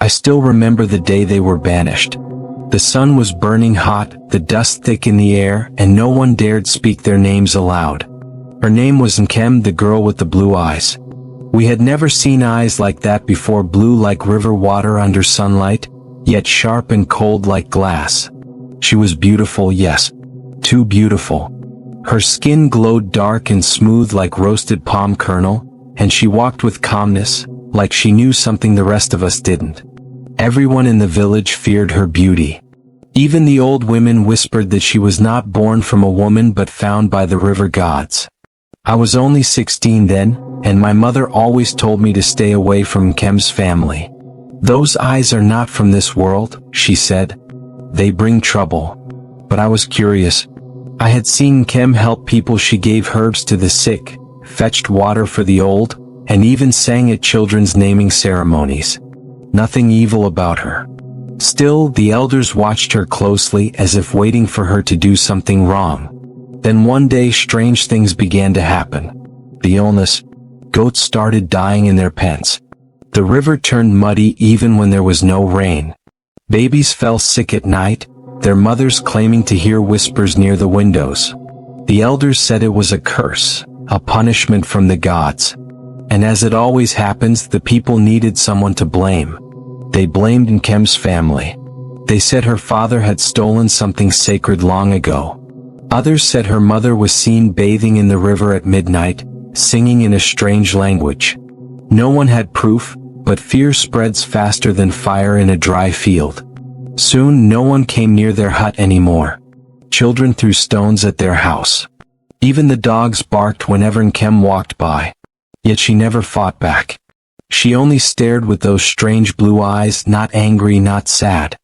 still remember the day they were banished. The sun was burning hot, the dust thick in the air, and no one dared speak their names aloud. Her name was Nkem, the girl with the blue eyes. We had never seen eyes like that before, blue like river water under sunlight, yet sharp and cold like glass. She was beautiful, yes, too beautiful. Her skin glowed dark and smooth like roasted palm kernel, and she walked with calmness, like she knew something the rest of us didn't. Everyone in the village feared her beauty. Even the old women whispered that she was not born from a woman but found by the river gods. I was only 16 then, and my mother always told me to stay away from Nkem's family. "Those eyes are not from this world," she said. "They bring trouble." But I was curious. I had seen Nkem help people. She gave herbs to the sick, fetched water for the old, and even sang at children's naming ceremonies. Nothing evil about her. Still, the elders watched her closely, as if waiting for her to do something wrong. Then one day strange things began to happen. The illness. Goats started dying in their pens. The river turned muddy even when there was no rain. Babies fell sick at night, their mothers claiming to hear whispers near the windows. The elders said it was a curse, a punishment from the gods. And as it always happens, the people needed someone to blame. They blamed Nkem's family. They said her father had stolen something sacred long ago. Others said her mother was seen bathing in the river at midnight, singing in a strange language. No one had proof, but fear spreads faster than fire in a dry field. Soon no one came near their hut anymore. Children threw stones at their house. Even the dogs barked whenever Nkem walked by. Yet she never fought back. She only stared with those strange blue eyes, not angry, not sad.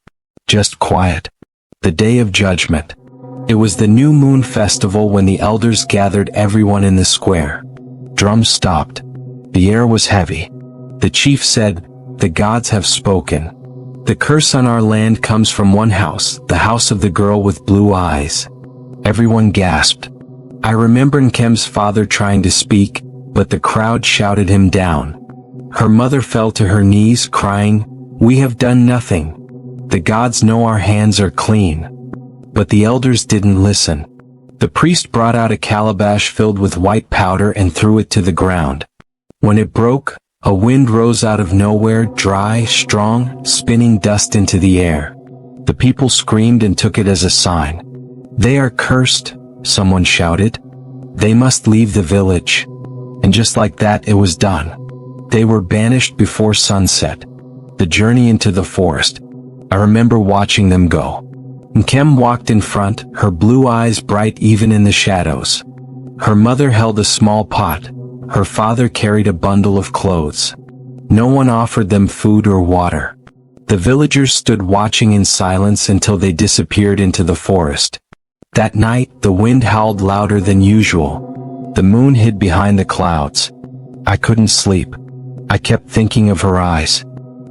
Just quiet. The day of judgment. It was the new moon festival when the elders gathered everyone in the square. Drums stopped. The air was heavy. The chief said, "The gods have spoken. The curse on our land comes from one house, the house of the girl with blue eyes." Everyone gasped. I remember Nkem's father trying to speak, but the crowd shouted him down. Her mother fell to her knees crying, "We have done nothing. The gods know our hands are clean." But the elders didn't listen. The priest brought out a calabash filled with white powder and threw it to the ground. When it broke, a wind rose out of nowhere, dry, strong, spinning dust into the air. The people screamed and took it as a sign. "They are cursed," someone shouted. "They must leave the village." And just like that it was done. They were banished before sunset. The journey into the forest. I remember watching them go. Nkem walked in front, her blue eyes bright even in the shadows. Her mother held a small pot. Her father carried a bundle of clothes. No one offered them food or water. The villagers stood watching in silence until they disappeared into the forest. That night, the wind howled louder than usual. The moon hid behind the clouds. I couldn't sleep. I kept thinking of her eyes.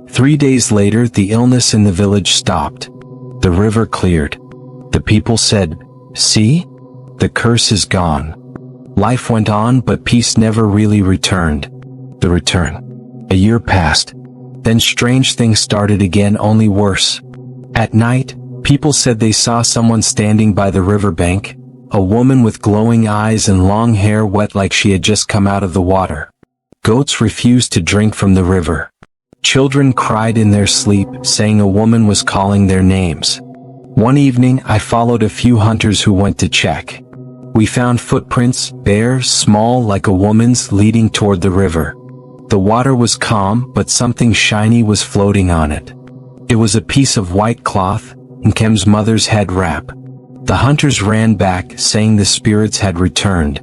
3 days later, the illness in the village stopped. The river cleared. The people said, "See? The curse is gone." Life went on, but peace never really returned. The return. A year passed. Then strange things started again, only worse. At night, people said they saw someone standing by the riverbank, a woman with glowing eyes and long hair wet like she had just come out of the water. Goats refused to drink from the river. Children cried in their sleep, saying a woman was calling their names. One evening, I followed a few hunters who went to check. We found footprints, bare, small like a woman's, leading toward the river. The water was calm, but something shiny was floating on it. It was a piece of white cloth, Nkem's mother's head wrap. The hunters ran back, saying the spirits had returned.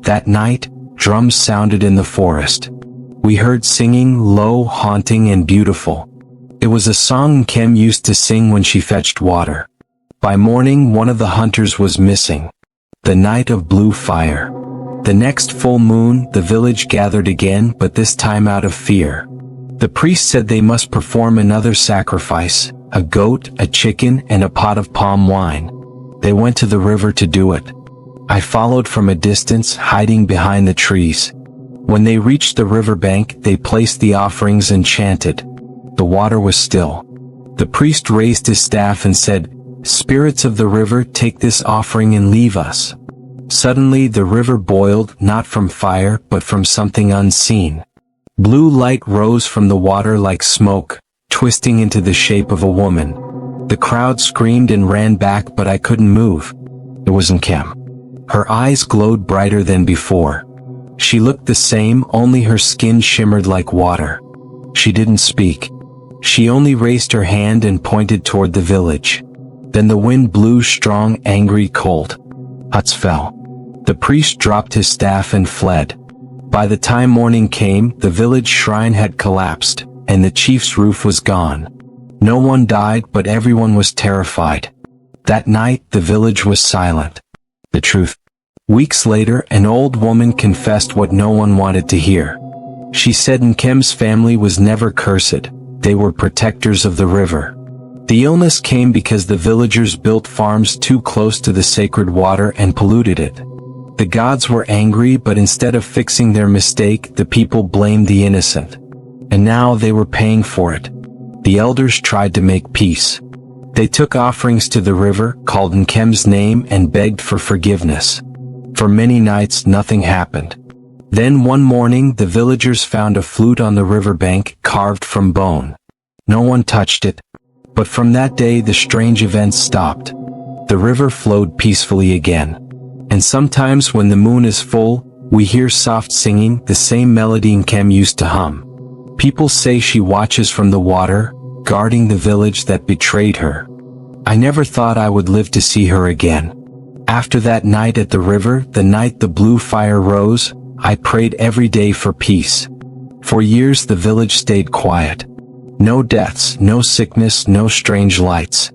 That night, drums sounded in the forest. We heard singing, low, haunting, and beautiful. It was a song Nkem used to sing when she fetched water. By morning, one of the hunters was missing. The night of blue fire. The next full moon, the village gathered again, but this time out of fear. The priest said they must perform another sacrifice, a goat, a chicken, and a pot of palm wine. They went to the river to do it. I followed from a distance, hiding behind the trees. When they reached the riverbank, they placed the offerings and chanted. The water was still. The priest raised his staff and said, "Spirits of the river, take this offering and leave us." Suddenly the river boiled, not from fire, but from something unseen. Blue light rose from the water like smoke, twisting into the shape of a woman. The crowd screamed and ran back, but I couldn't move. It wasn't Kim. Her eyes glowed brighter than before. She looked the same, only her skin shimmered like water. She didn't speak. She only raised her hand and pointed toward the village. Then the wind blew strong, angry, cold. Huts fell. The priest dropped his staff and fled. By the time morning came, the village shrine had collapsed, and the chief's roof was gone. No one died, but everyone was terrified. That night, the village was silent. The truth. Weeks later, an old woman confessed what no one wanted to hear. She said Nkem's family was never cursed. They were protectors of the river. The illness came because the villagers built farms too close to the sacred water and polluted it. The gods were angry, but instead of fixing their mistake, the people blamed the innocent. And now they were paying for it. The elders tried to make peace. They took offerings to the river, called Nkem's name, and begged for forgiveness. For many nights nothing happened. Then one morning the villagers found a flute on the riverbank, carved from bone. No one touched it. But from that day the strange events stopped. The river flowed peacefully again. And sometimes when the moon is full, we hear soft singing, the same melody Nkem used to hum. People say she watches from the water, guarding the village that betrayed her. I never thought I would live to see her again. After that night at the river, the night the blue fire rose, I prayed every day for peace. For years the village stayed quiet. No deaths, no sickness, no strange lights.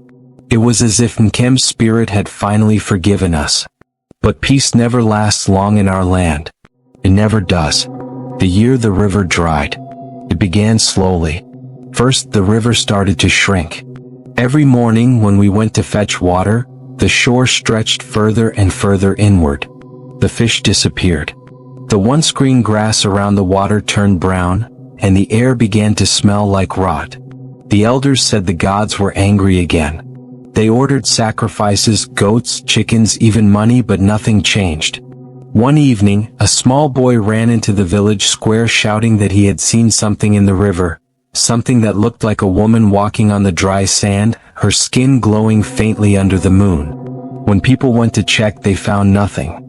It was as if Nkem's spirit had finally forgiven us. But peace never lasts long in our land. It never does. The year the river dried. It began slowly. First the river started to shrink. Every morning when we went to fetch water, the shore stretched further and further inward. The fish disappeared. The once green grass around the water turned brown, and the air began to smell like rot. The elders said the gods were angry again. They ordered sacrifices, goats, chickens, even money, but nothing changed. One evening, a small boy ran into the village square shouting that he had seen something in the river, something that looked like a woman walking on the dry sand, her skin glowing faintly under the moon. When people went to check, they found nothing.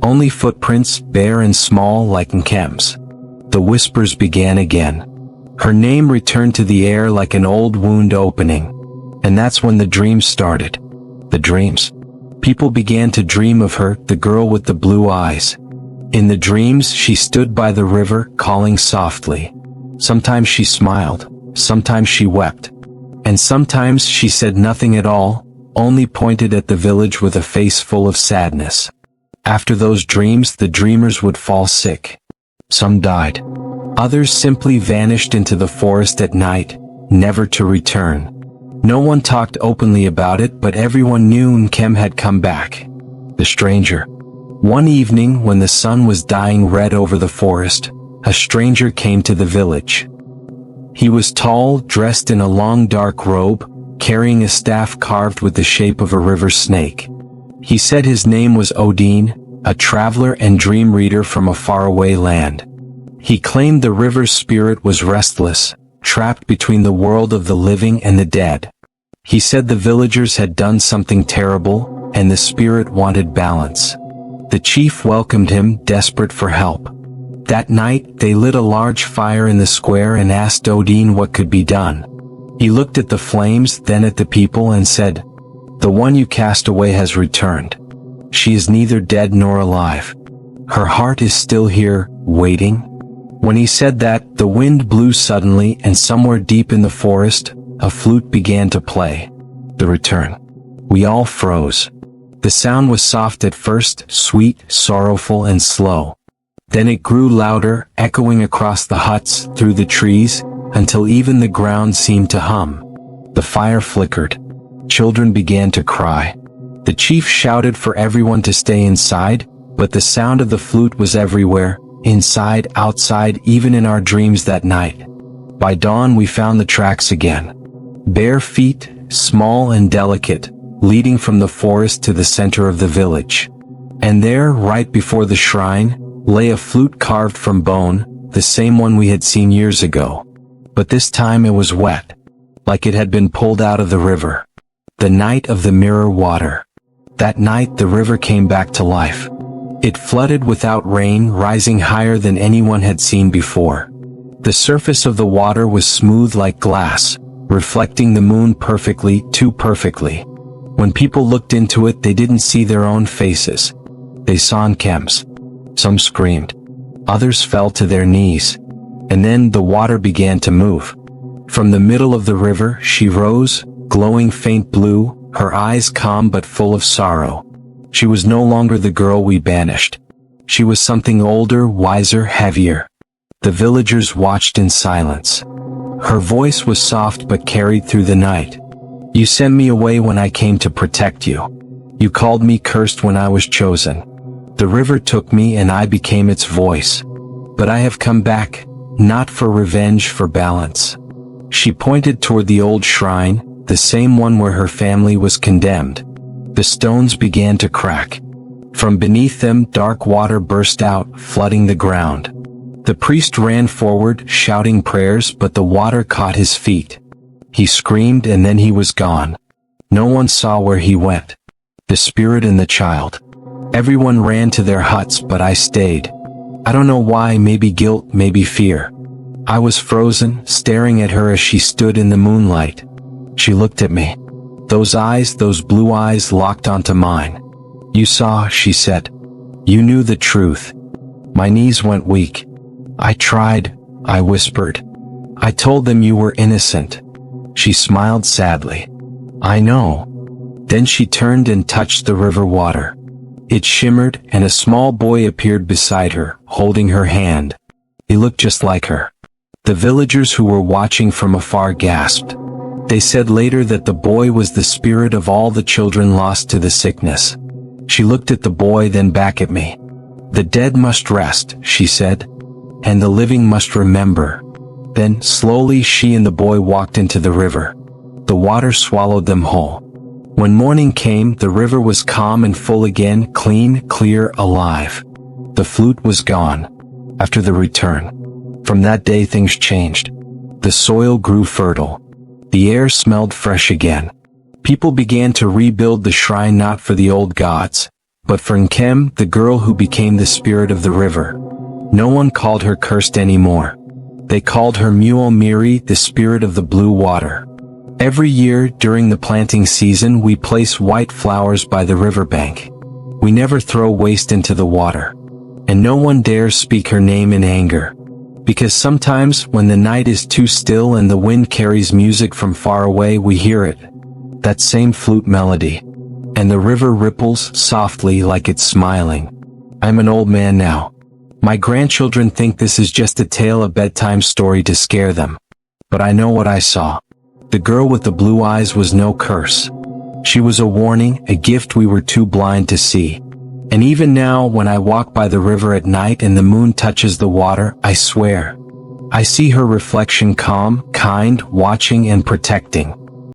Only footprints, bare and small like Nkem's. The whispers began again. Her name returned to the air like an old wound opening. And that's when the dreams started. The dreams. People began to dream of her, the girl with the blue eyes. In the dreams, she stood by the river, calling softly. Sometimes she smiled, sometimes she wept. And sometimes she said nothing at all, only pointed at the village with a face full of sadness. After those dreams, the dreamers would fall sick. Some died. Others simply vanished into the forest at night, never to return. No one talked openly about it, but everyone knew Nkem had come back. The stranger. One evening when the sun was dying red over the forest, a stranger came to the village. He was tall, dressed in a long dark robe, carrying a staff carved with the shape of a river snake. He said his name was Odin, a traveler and dream reader from a faraway land. He claimed the river's spirit was restless, trapped between the world of the living and the dead. He said the villagers had done something terrible, and the spirit wanted balance. The chief welcomed him, desperate for help. That night, they lit a large fire in the square and asked Odin what could be done. He looked at the flames, then at the people, and said, "The one you cast away has returned. She is neither dead nor alive. Her heart is still here, waiting." When he said that, the wind blew suddenly, and somewhere deep in the forest, a flute began to play. The return. We all froze. The sound was soft at first, sweet, sorrowful, and slow. Then it grew louder, echoing across the huts, through the trees, until even the ground seemed to hum. The fire flickered. Children began to cry. The chief shouted for everyone to stay inside, but the sound of the flute was everywhere, inside, outside, even in our dreams that night. By dawn we found the tracks again. Bare feet, small and delicate, leading from the forest to the center of the village. And there, right before the shrine, lay a flute carved from bone, the same one we had seen years ago. But this time it was wet, like it had been pulled out of the river. The night of the mirror water. That night the river came back to life. It flooded without rain, rising higher than anyone had seen before. The surface of the water was smooth like glass, reflecting the moon perfectly, too perfectly. When people looked into it, they didn't see their own faces. They saw Nkem's. Some screamed. Others fell to their knees. And then the water began to move. From the middle of the river, she rose, glowing faint blue, her eyes calm but full of sorrow. She was no longer the girl we banished. She was something older, wiser, heavier. The villagers watched in silence. Her voice was soft but carried through the night. You sent me away when I came to protect you. You called me cursed when I was chosen. The river took me and I became its voice. But I have come back, not for revenge, for balance. She pointed toward the old shrine, the same one where her family was condemned. The stones began to crack. From beneath them, dark water burst out, flooding the ground. The priest ran forward, shouting prayers, but the water caught his feet. He screamed and then he was gone. No one saw where he went. The spirit and the child. Everyone ran to their huts, but I stayed. I don't know why, maybe guilt, maybe fear. I was frozen, staring at her as she stood in the moonlight. She looked at me. Those eyes, those blue eyes locked onto mine. You saw, she said. You knew the truth. My knees went weak. I tried, I whispered. I told them you were innocent. She smiled sadly. I know. Then she turned and touched the river water. It shimmered, and a small boy appeared beside her, holding her hand. He looked just like her. The villagers who were watching from afar gasped. They said later that the boy was the spirit of all the children lost to the sickness. She looked at the boy, then back at me. The dead must rest, she said. And the living must remember. Then, slowly, she and the boy walked into the river. The water swallowed them whole. When morning came, the river was calm and full again, clean, clear, alive. The flute was gone. After the return. From that day things changed. The soil grew fertile. The air smelled fresh again. People began to rebuild the shrine not for the old gods, but for Nkem, the girl who became the spirit of the river. No one called her cursed anymore. They called her Muol Miri, the spirit of the blue water. Every year, during the planting season, we place white flowers by the riverbank. We never throw waste into the water. And no one dares speak her name in anger. Because sometimes, when the night is too still and the wind carries music from far away, we hear it. That same flute melody. And the river ripples softly like it's smiling. I'm an old man now. My grandchildren think this is just a tale, a bedtime story to scare them. But I know what I saw. The girl with the blue eyes was no curse. She was a warning, a gift we were too blind to see. And even now, when I walk by the river at night and the moon touches the water, I swear, I see her reflection, calm, kind, watching and protecting.